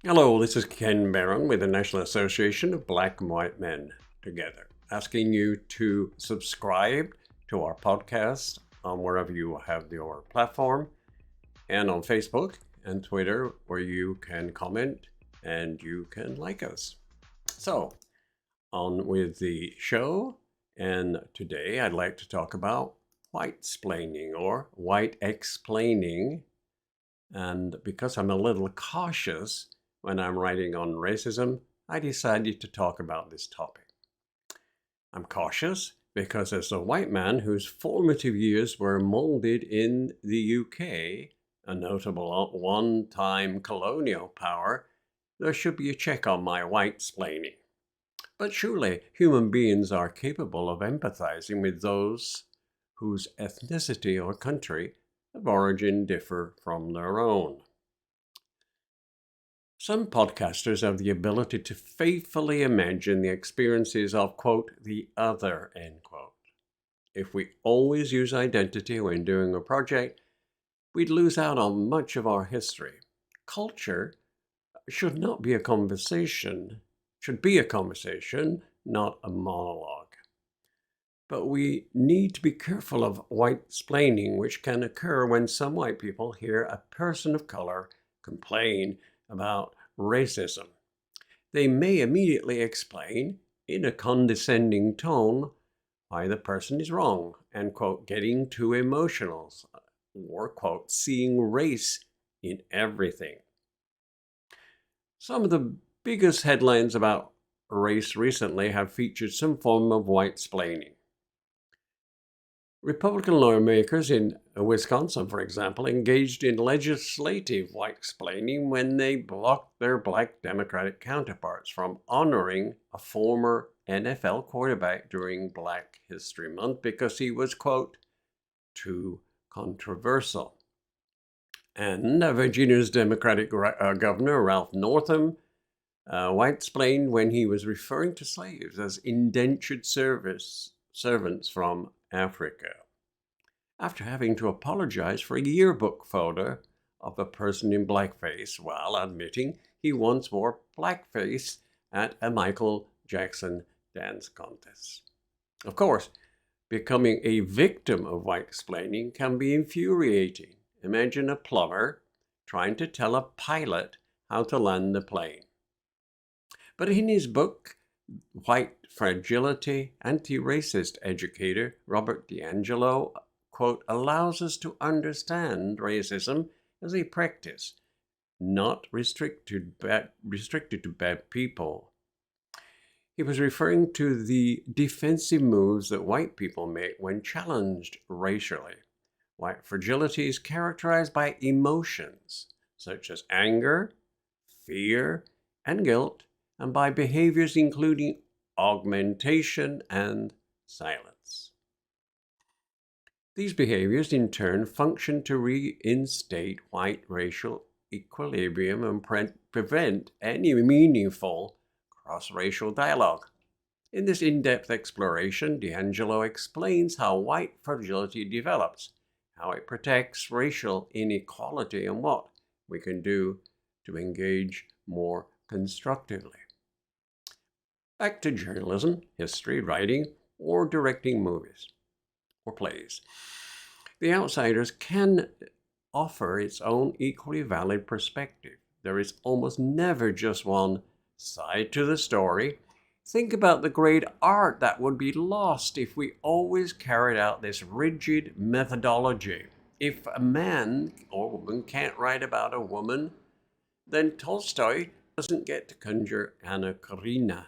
Hello, this is Ken Barron with the National Association of Black and White Men Together, asking you to subscribe to our podcast on wherever you have your platform and on Facebook and Twitter, where you can comment and you can like us. So, on with the show, and today I'd like to talk about whitesplaining or white explaining. And because I'm a little cautious when I'm writing on racism, I decided to talk about this topic. I'm cautious because as a white man whose formative years were molded in the UK, a notable one-time colonial power, there should be a check on my whitesplaining. But surely human beings are capable of empathizing with those whose ethnicity or country of origin differ from their own. Some podcasters have the ability to faithfully imagine the experiences of, quote, the other, end quote. If we always use identity when doing a project, we'd lose out on much of our history. Culture should not be a conversation, should be a conversation, not a monologue. But we need to be careful of white-splaining, which can occur when some white people hear a person of color complain about racism. They may immediately explain, in a condescending tone, why the person is wrong, and, quote, getting too emotional, or, quote, seeing race in everything. Some of the biggest headlines about race recently have featured some form of white-splaining. Republican lawmakers in Wisconsin, for example, engaged in legislative white-splaining when they blocked their black Democratic counterparts from honoring a former NFL quarterback during Black History Month because he was, quote, too controversial. And Virginia's Democratic governor, Ralph Northam, white-splained when he was referring to slaves as indentured servants from Africa, after having to apologize for a yearbook photo of a person in blackface while admitting he once wore blackface at a Michael Jackson dance contest. Of course, becoming a victim of white-splaining can be infuriating. Imagine a plumber trying to tell a pilot how to land a plane. But in his book, White Fragility, anti-racist educator Robert DiAngelo, quote, allows us to understand racism as a practice, not restricted to bad people. He was referring to the defensive moves that white people make when challenged racially. White fragility is characterized by emotions such as anger, fear, and guilt, and by behaviors including augmentation and silence. These behaviors, in turn, function to reinstate white racial equilibrium and prevent any meaningful cross-racial dialogue. In this in-depth exploration, DiAngelo explains how white fragility develops, how it protects racial inequality, and what we can do to engage more constructively. Back to journalism, history, writing, or directing movies or plays. The Outsiders can offer its own equally valid perspective. There is almost never just one side to the story. Think about the great art that would be lost if we always carried out this rigid methodology. If a man or woman can't write about a woman, then Tolstoy doesn't get to conjure Anna Karenina.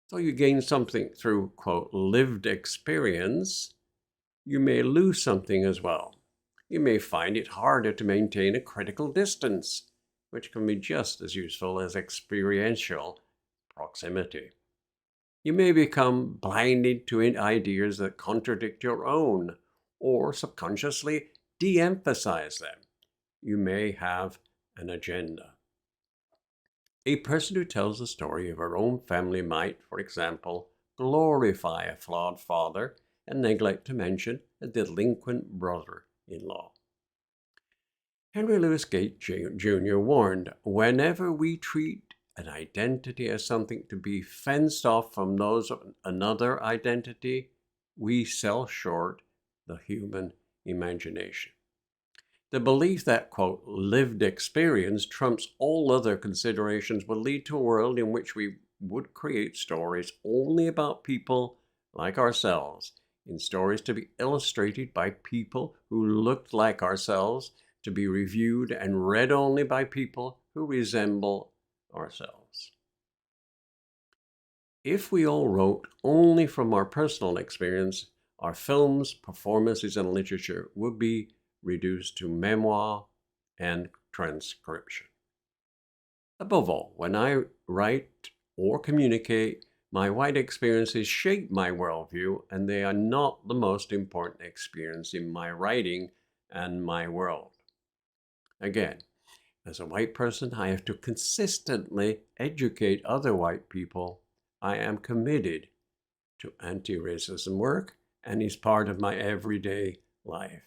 So you gain something through, quote, lived experience, you may lose something as well. You may find it harder to maintain a critical distance, which can be just as useful as experiential proximity. You may become blinded to ideas that contradict your own, or subconsciously de-emphasize them. You may have an agenda. A person who tells the story of her own family might, for example, glorify a flawed father and neglect to mention a delinquent brother-in-law. Henry Louis Gates Jr. warned, whenever we treat an identity as something to be fenced off from those of another identity, we sell short the human imagination. The belief that, quote, lived experience trumps all other considerations will lead to a world in which we would create stories only about people like ourselves, in stories to be illustrated by people who looked like ourselves, to be reviewed and read only by people who resemble ourselves. If we all wrote only from our personal experience, our films, performances, and literature would be reduced to memoir and transcription. Above all, when I write or communicate, my white experiences shape my worldview, and they are not the most important experience in my writing and my world. Again, as a white person, I have to consistently educate other white people. I am committed to anti-racism work, and is part of my everyday life.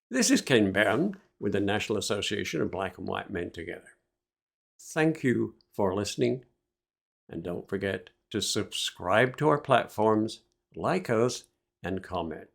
This is Ken Byrne with the National Association of Black and White Men Together. Thank you for listening, and don't forget to subscribe to our platforms, like us, and comment.